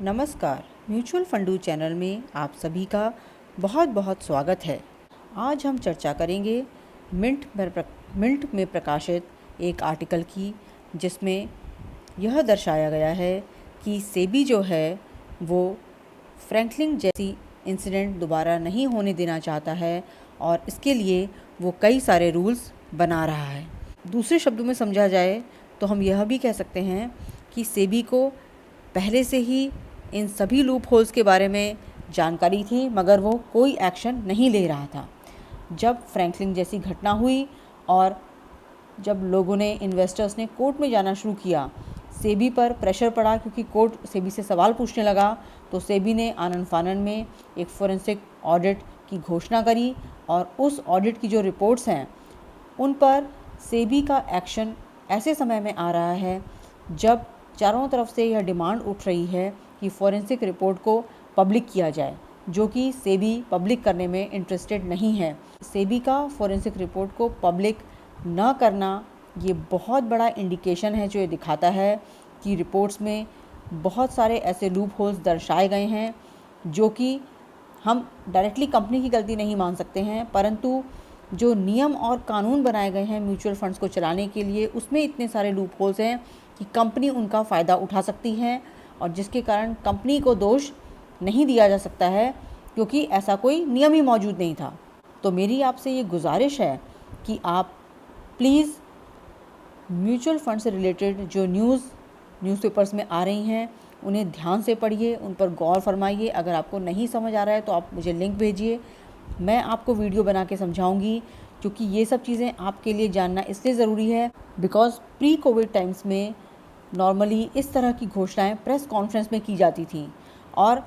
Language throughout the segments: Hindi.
नमस्कार, म्यूचुअल फंडू चैनल में आप सभी का बहुत बहुत स्वागत है। आज हम चर्चा करेंगे मिंट में प्रकाशित एक आर्टिकल की, जिसमें यह दर्शाया गया है कि सेबी जो है वो फ्रैंकलिन जैसी इंसिडेंट दोबारा नहीं होने देना चाहता है और इसके लिए वो कई सारे रूल्स बना रहा है। दूसरे शब्दों में समझा जाए तो हम यह भी कह सकते हैं कि सेबी को पहले से ही इन सभी लूप होल्स के बारे में जानकारी थी, मगर वो कोई एक्शन नहीं ले रहा था। जब फ्रैंकलिन जैसी घटना हुई और जब लोगों ने, इन्वेस्टर्स ने कोर्ट में जाना शुरू किया, सेबी पर प्रेशर पड़ा क्योंकि कोर्ट सेबी से सवाल पूछने लगा, तो सेबी ने आनन फानन में एक फोरेंसिक ऑडिट की घोषणा करी और उस ऑडिट की जो रिपोर्ट्स हैं उन पर सेबी का एक्शन ऐसे समय में आ रहा है जब चारों तरफ से यह डिमांड उठ रही है कि फॉरेंसिक रिपोर्ट को पब्लिक किया जाए, जो कि सेबी पब्लिक करने में इंटरेस्टेड नहीं है। सेबी का फॉरेंसिक रिपोर्ट को पब्लिक न करना ये बहुत बड़ा इंडिकेशन है, जो ये दिखाता है कि रिपोर्ट्स में बहुत सारे ऐसे लूप होल्स दर्शाए गए हैं जो कि हम डायरेक्टली कंपनी की गलती नहीं मान सकते हैं, परंतु जो नियम और कानून बनाए गए हैं म्यूचुअल फंड्स को चलाने के लिए, उसमें इतने सारे लूप होल्स हैं कि कंपनी उनका फ़ायदा उठा सकती है और जिसके कारण कंपनी को दोष नहीं दिया जा सकता है, क्योंकि ऐसा कोई नियम ही मौजूद नहीं था। तो मेरी आपसे ये गुजारिश है कि आप प्लीज़ म्यूचुअल फंड से रिलेटेड जो न्यूज़पेपर्स में आ रही हैं उन्हें ध्यान से पढ़िए, उन पर गौर फरमाइए। अगर आपको नहीं समझ आ रहा है तो आप मुझे लिंक भेजिए, मैं आपको वीडियो बना के समझाऊंगी, क्योंकि ये सब चीज़ें आपके लिए जानना इसलिए ज़रूरी है बिकॉज़ प्री कोविड टाइम्स में नॉर्मली इस तरह की घोषणाएं प्रेस कॉन्फ्रेंस में की जाती थी और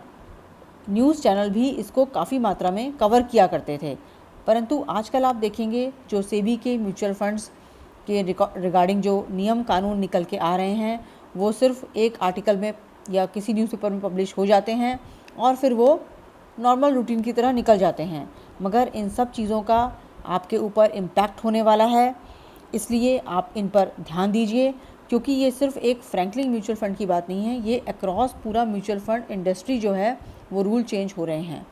न्यूज़ चैनल भी इसको काफ़ी मात्रा में कवर किया करते थे। परंतु आजकल आप देखेंगे जो सेबी के म्यूचुअल फंड्स के रिगार्डिंग जो नियम कानून निकल के आ रहे हैं, वो सिर्फ एक आर्टिकल में या किसी न्यूज़पेपर में पब्लिश हो जाते हैं और फिर वो नॉर्मल रूटीन की तरह निकल जाते हैं, मगर इन सब चीज़ों का आपके ऊपर इम्पैक्ट होने वाला है। इसलिए आप इन पर ध्यान दीजिए, क्योंकि ये सिर्फ एक फ्रैंकलिन म्यूचुअल फ़ंड की बात नहीं है, ये अक्रॉस पूरा म्यूचुअल फ़ंड इंडस्ट्री जो है वो रूल चेंज हो रहे हैं।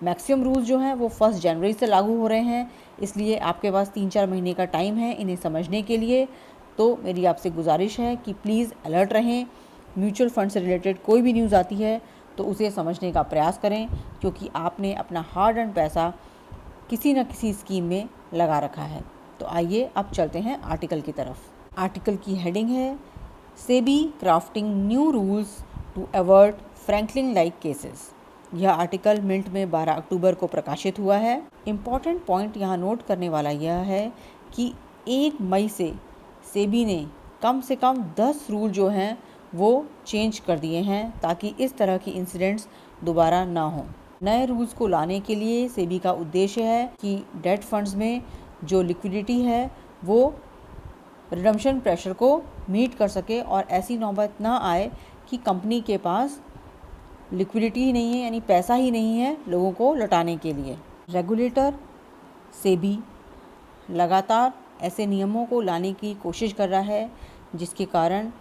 मैक्सिमम रूल्स जो हैं वो 1 जनवरी से लागू हो रहे हैं, इसलिए आपके पास 3-4 महीने का टाइम है इन्हें समझने के लिए। तो मेरी आपसे गुजारिश है कि प्लीज़ अलर्ट रहें, म्यूचुअल फ़ंड से रिलेटेड कोई भी न्यूज़ आती है तो उसे समझने का प्रयास करें, क्योंकि आपने अपना हार्ड एंड पैसा किसी न किसी स्कीम में लगा रखा है। तो आइए अब चलते हैं आर्टिकल की तरफ। आर्टिकल की हेडिंग है SEBI crafting new rules to avoid Franklin like cases. यह आर्टिकल मिंट में 12 अक्टूबर को प्रकाशित हुआ है। इम्पॉर्टेंट पॉइंट यहाँ नोट करने वाला यह है कि 1 मई से सेबी ने कम से कम 10 रूल जो हैं वो चेंज कर दिए हैं ताकि इस तरह की इंसिडेंट्स दोबारा ना हो। नए रूल्स को लाने के लिए सेबी का उद्देश्य है कि डेट फंड्स में जो लिक्विडिटी है वो रिडम्पशन प्रेशर को मीट कर सके और ऐसी नौबत ना आए कि कंपनी के पास लिक्विडिटी ही नहीं है, यानी पैसा ही नहीं है लोगों को लौटाने के लिए। रेगुलेटर सेबी लगातार ऐसे नियमों को लाने की कोशिश कर रहा है जिसके कारण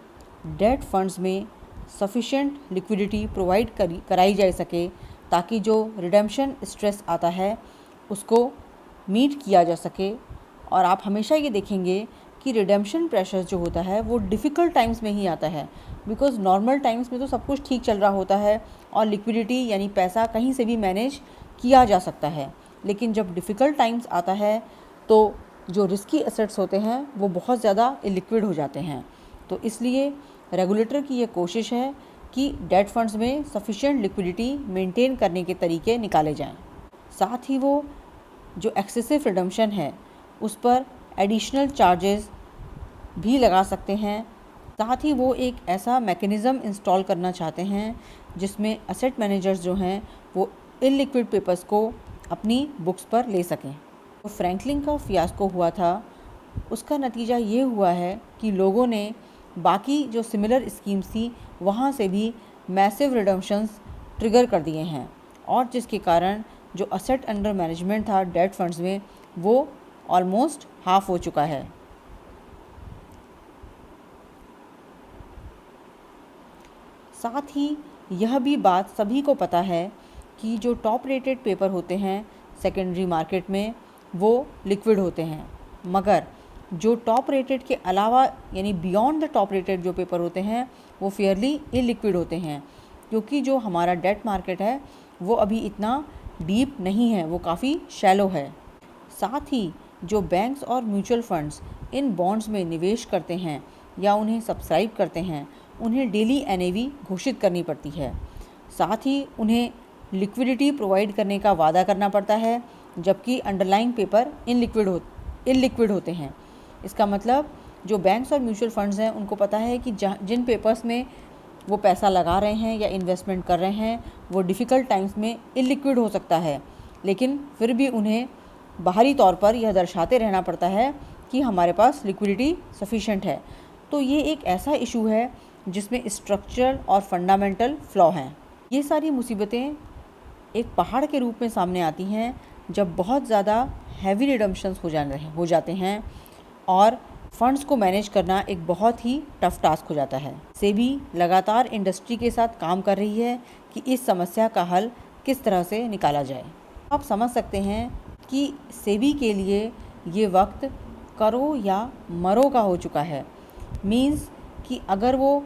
डेट फंड्स में सफिशिएंट लिक्विडिटी प्रोवाइड कराई जा सके, ताकि जो रिडेम्पशन स्ट्रेस आता है उसको मीट किया जा सके। और आप हमेशा ये देखेंगे कि रिडेम्पशन प्रेशर जो होता है वो डिफ़िकल्ट टाइम्स में ही आता है, बिकॉज़ नॉर्मल टाइम्स में तो सब कुछ ठीक चल रहा होता है और लिक्विडिटी यानी पैसा कहीं से भी मैनेज किया जा सकता है। लेकिन जब डिफ़िकल्ट टाइम्स आता है तो जो रिस्की एसेट्स होते हैं वो बहुत ज़्यादा इलिक्विड हो जाते हैं। तो इसलिए रेगुलेटर की ये कोशिश है कि डेट फंड्स में सफिशिएंट लिक्विडिटी मेंटेन करने के तरीके निकाले जाएं। साथ ही वो जो एक्सेसिव रिडम्पशन है उस पर एडिशनल चार्जेस भी लगा सकते हैं। साथ ही वो एक ऐसा मैकेनिज़्म इंस्टॉल करना चाहते हैं जिसमें एसेट मैनेजर्स जो हैं वो इलिक्विड पेपर्स को अपनी बुक्स पर ले सकें। तो फ्रैंकलिन का फियास्को हुआ था, उसका नतीजा ये हुआ है कि लोगों ने बाकी जो सिमिलर स्कीम्स थी वहाँ से भी मैसिव रिडम्पशंस ट्रिगर कर दिए हैं, और जिसके कारण जो असेट अंडर मैनेजमेंट था डेट फंड्स में वो ऑलमोस्ट हाफ हो चुका है। साथ ही यह भी बात सभी को पता है कि जो टॉप रेटेड पेपर होते हैं सेकेंडरी मार्केट में वो लिक्विड होते हैं, मगर जो टॉप रेटेड के अलावा यानी बियॉन्ड द टॉप रेटेड जो पेपर होते हैं वो फेयरली इलिक्विड होते हैं, क्योंकि जो हमारा डेट मार्केट है वो अभी इतना डीप नहीं है, वो काफ़ी शैलो है। साथ ही जो बैंक्स और म्यूचुअल फंड्स इन बॉन्ड्स में निवेश करते हैं या उन्हें सब्सक्राइब करते हैं, उन्हें डेली एनएवी घोषित करनी पड़ती है। साथ ही उन्हें लिक्विडिटी प्रोवाइड करने का वादा करना पड़ता है, जबकि अंडरलाइंग पेपर इलिक्विड होते हैं। इसका मतलब जो बैंक्स और म्यूचुअल फंड्स हैं उनको पता है कि जिन पेपर्स में वो पैसा लगा रहे हैं या इन्वेस्टमेंट कर रहे हैं वो डिफ़िकल्ट टाइम्स में इलिक्विड हो सकता है, लेकिन फिर भी उन्हें बाहरी तौर पर यह दर्शाते रहना पड़ता है कि हमारे पास लिक्विडिटी सफिशिएंट है। तो ये एक ऐसा इशू है जिसमें स्ट्रक्चरल और फंडामेंटल फ्लॉ हैं। ये सारी मुसीबतें एक पहाड़ के रूप में सामने आती हैं जब बहुत ज़्यादा हैवी रिडम्पशंस हो जाते हैं और फंड्स को मैनेज करना एक बहुत ही टफ टास्क हो जाता है। सेबी लगातार इंडस्ट्री के साथ काम कर रही है कि इस समस्या का हल किस तरह से निकाला जाए। आप समझ सकते हैं कि सेबी के लिए ये वक्त करो या मरो का हो चुका है। मींस कि अगर वो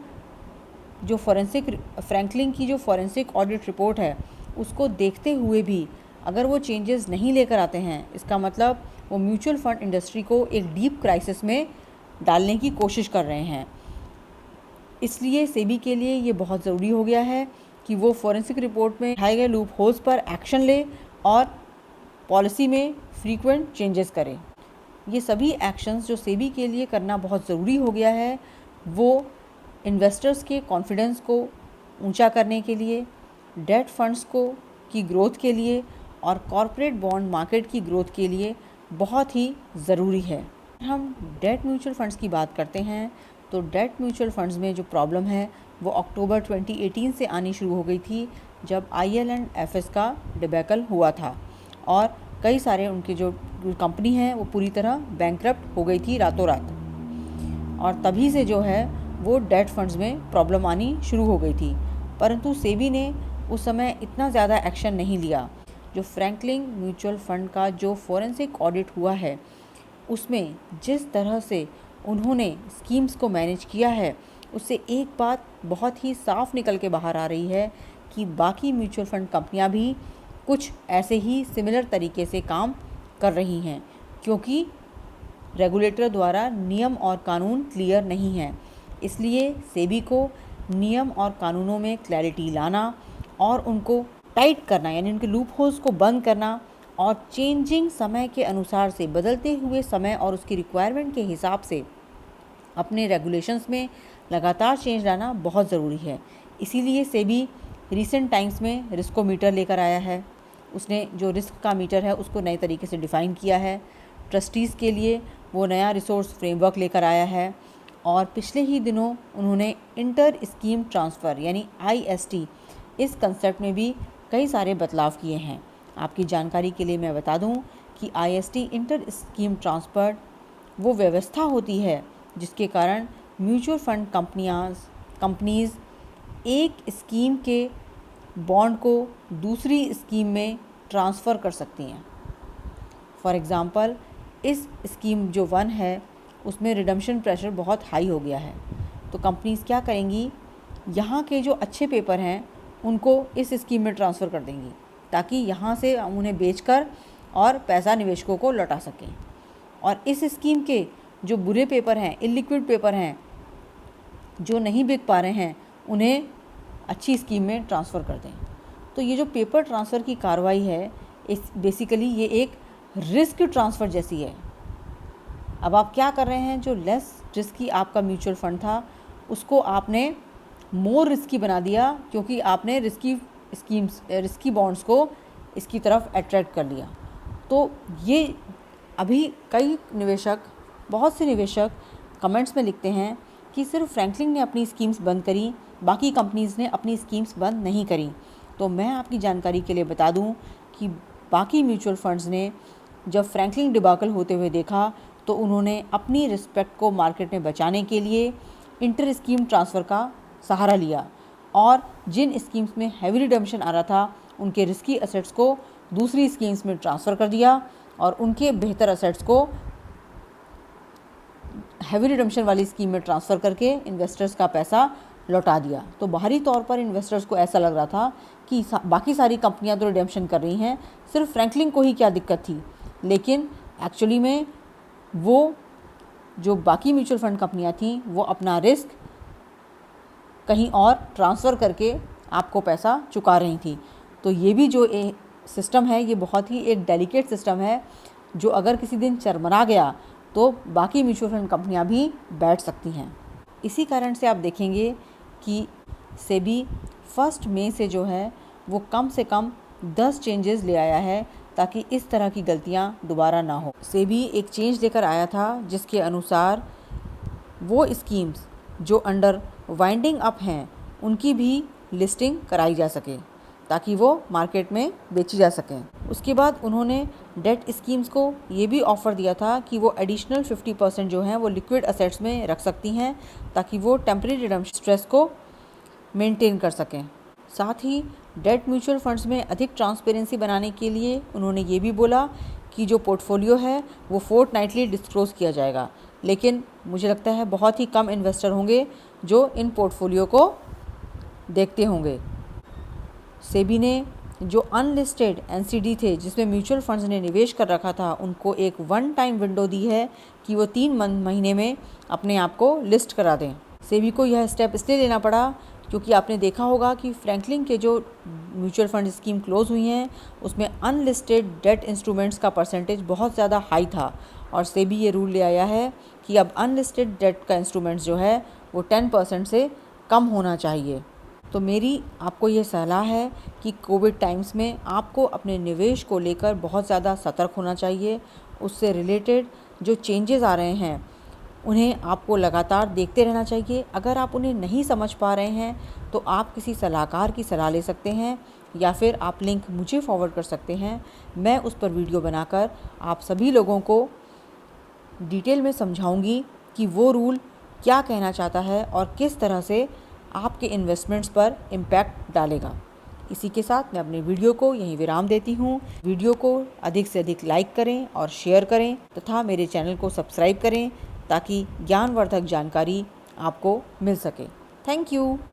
जो फ्रैंकलिन की जो फॉरेंसिक ऑडिट रिपोर्ट है उसको देखते हुए भी अगर वो चेंजेस नहीं लेकर आते हैं, इसका मतलब वो म्यूचुअल फंड इंडस्ट्री को एक डीप क्राइसिस में डालने की कोशिश कर रहे हैं। इसलिए सेबी के लिए ये बहुत ज़रूरी हो गया है कि वो फॉरेंसिक रिपोर्ट में उठाए गए लूप होल्स पर एक्शन ले और पॉलिसी में फ्रीक्वेंट चेंजेस करे। ये सभी एक्शंस जो सेबी के लिए करना बहुत ज़रूरी हो गया है, वो इन्वेस्टर्स के कॉन्फिडेंस को ऊंचा करने के लिए, डेट फंड्स की ग्रोथ के लिए और कॉरपोरेट बॉन्ड मार्केट की ग्रोथ के लिए बहुत ही ज़रूरी है। हम डेट म्यूचुअल फंड्स की बात करते हैं तो डेट म्यूचुअल फंड्स में जो प्रॉब्लम है वो अक्टूबर 2018 से आनी शुरू हो गई थी, जब IL&FS का डिबैकल हुआ था और कई सारे उनके जो कंपनी है वो पूरी तरह बैंकरप्ट हो गई थी रातों रात। और तभी से जो है वो डेट फंड्स में प्रॉब्लम आनी शुरू हो गई थी, परंतु सेबी ने उस समय इतना ज़्यादा एक्शन नहीं लिया। जो फ्रैंकलिन म्यूचुअल फंड का जो फॉरेंसिक ऑडिट हुआ है उसमें जिस तरह से उन्होंने स्कीम्स को मैनेज किया है, उससे एक बात बहुत ही साफ निकल के बाहर आ रही है कि बाकी म्यूचुअल फंड कंपनियां भी कुछ ऐसे ही सिमिलर तरीके से काम कर रही हैं, क्योंकि रेगुलेटर द्वारा नियम और कानून क्लियर नहीं है। इसलिए सेबी को नियम और कानूनों में क्लैरिटी लाना और उनको टाइट करना, यानी उनके लूप होल्स को बंद करना और चेंजिंग समय के अनुसार से, बदलते हुए समय और उसकी रिक्वायरमेंट के हिसाब से अपने रेगुलेशंस में लगातार चेंज लाना बहुत ज़रूरी है। इसीलिए सेबी रिसेंट टाइम्स में रिस्कोमीटर लेकर आया है। उसने जो रिस्क का मीटर है उसको नए तरीके से डिफ़ाइन किया है। ट्रस्टीज़ के लिए वो नया रिसोर्स फ्रेमवर्क लेकर आया है और पिछले ही दिनों उन्होंने इंटर स्कीम ट्रांसफ़र यानी IST इस कंसेप्ट में भी कई सारे बदलाव किए हैं। आपकी जानकारी के लिए मैं बता दूं कि IST इंटर स्कीम ट्रांसफ़र वो व्यवस्था होती है जिसके कारण म्यूचुअल फंड कंपनीज़ एक स्कीम के बॉन्ड को दूसरी स्कीम में ट्रांसफ़र कर सकती हैं। फॉर एग्ज़ाम्पल, इस स्कीम जो 1 है उसमें रिडम्पशन प्रेशर बहुत हाई हो गया है, तो कंपनीज़ क्या करेंगी, यहाँ के जो अच्छे पेपर हैं उनको इस स्कीम में ट्रांसफ़र कर देंगी ताकि यहाँ से उन्हें बेचकर और पैसा निवेशकों को लौटा सकें, और इस स्कीम के जो बुरे पेपर हैं, इलिक्विड पेपर हैं, जो नहीं बिक पा रहे हैं, उन्हें अच्छी स्कीम में ट्रांसफ़र कर दें। तो ये जो पेपर ट्रांसफ़र की कार्रवाई है, इस बेसिकली ये एक रिस्क ट्रांसफ़र जैसी है। अब आप क्या कर रहे हैं, जो लेस रिस्की आपका म्यूचुअल फंड था उसको आपने मोर रिस्की बना दिया, क्योंकि आपने रिस्की बॉन्ड्स को इसकी तरफ अट्रैक्ट कर लिया। तो ये अभी बहुत से निवेशक कमेंट्स में लिखते हैं कि सिर्फ फ्रैंकलिन ने अपनी स्कीम्स बंद करी, बाकी कंपनीज़ ने अपनी स्कीम्स बंद नहीं करी। तो मैं आपकी जानकारी के लिए बता दूं कि बाकी म्यूचुअल फंड्स ने जब फ्रैंकलिन डिबाकल होते हुए देखा तो उन्होंने अपनी रिस्पेक्ट को मार्केट में बचाने के लिए इंटर स्कीम ट्रांसफ़र का सहारा लिया और जिन स्कीम्स में हैवी रिडम्पशन आ रहा था उनके रिस्की एसेट्स को दूसरी स्कीम्स में ट्रांसफ़र कर दिया और उनके बेहतर एसेट्स को हैवी रिडम्पशन वाली स्कीम में ट्रांसफ़र करके इन्वेस्टर्स का पैसा लौटा दिया। तो बाहरी तौर पर इन्वेस्टर्स को ऐसा लग रहा था कि बाकी सारी कंपनियां तो रिडेम्पशन कर रही हैं, सिर्फ फ्रैंकलिन को ही क्या दिक्कत थी। लेकिन एक्चुअली में वो जो बाकी म्यूचुअल फंड कंपनियां थीं वो अपना रिस्क कहीं और ट्रांसफ़र करके आपको पैसा चुका रही थी। तो ये भी जो सिस्टम है ये बहुत ही एक डेलिकेट सिस्टम है, जो अगर किसी दिन चरमरा गया तो बाकी म्यूचुअल फंड कंपनियां भी बैठ सकती हैं। इसी कारण से आप देखेंगे कि सेबी 1 मई से जो है वो कम से कम 10 चेंजेस ले आया है ताकि इस तरह की गलतियां दोबारा ना हो। सेबी एक चेंज लेकर आया था जिसके अनुसार वो स्कीम्स जो अंडर वाइंडिंग अप हैं उनकी भी लिस्टिंग कराई जा सके ताकि वो मार्केट में बेची जा सकें। उसके बाद उन्होंने डेट स्कीम्स को ये भी ऑफ़र दिया था कि वो एडिशनल 50% जो हैं वो लिक्विड असेट्स में रख सकती हैं ताकि वो टेम्परेरी रिडम्पशन स्ट्रेस को मेंटेन कर सकें। साथ ही डेट म्यूचुअल फंड्स में अधिक ट्रांसपेरेंसी बनाने के लिए उन्होंने ये भी बोला कि जो पोर्टफोलियो है वो फोर्टनाइटली डिस्क्लोज़ किया जाएगा। लेकिन मुझे लगता है बहुत ही कम इन्वेस्टर होंगे जो इन पोर्टफोलियो को देखते होंगे। सेबी ने जो अनलिस्टेड एनसीडी थे जिसमें म्यूचुअल फंड्स ने निवेश कर रखा था उनको एक 1 टाइम विंडो दी है कि वो 3 महीने में अपने आप को लिस्ट करा दें। सेबी को यह स्टेप इसलिए लेना पड़ा क्योंकि आपने देखा होगा कि फ्रैंकलिन के जो म्यूचुअल फंड स्कीम क्लोज़ हुई हैं उसमें अनलिस्टेड डेट इंस्ट्रूमेंट्स का परसेंटेज बहुत ज़्यादा हाई था और सेबी ये रूल ले आया है कि अब अनलिस्टेड डेट का इंस्ट्रूमेंट्स जो है वो 10% से कम होना चाहिए। तो मेरी आपको ये सलाह है कि कोविड टाइम्स में आपको अपने निवेश को लेकर बहुत ज़्यादा सतर्क होना चाहिए। उससे रिलेटेड जो चेंजेस आ रहे हैं उन्हें आपको लगातार देखते रहना चाहिए। अगर आप उन्हें नहीं समझ पा रहे हैं तो आप किसी सलाहकार की सलाह ले सकते हैं या फिर आप लिंक मुझे फॉरवर्ड कर सकते हैं। मैं उस पर वीडियो बनाकर आप सभी लोगों को डिटेल में समझाऊंगी कि वो रूल क्या कहना चाहता है और किस तरह से आपके इन्वेस्टमेंट्स पर इम्पैक्ट डालेगा। इसी के साथ मैं अपने वीडियो को यहीं विराम देती हूँ। वीडियो को अधिक से अधिक लाइक करें और शेयर करें तथा मेरे चैनल को सब्सक्राइब करें ताकि ज्ञानवर्धक जानकारी आपको मिल सके। Thank you.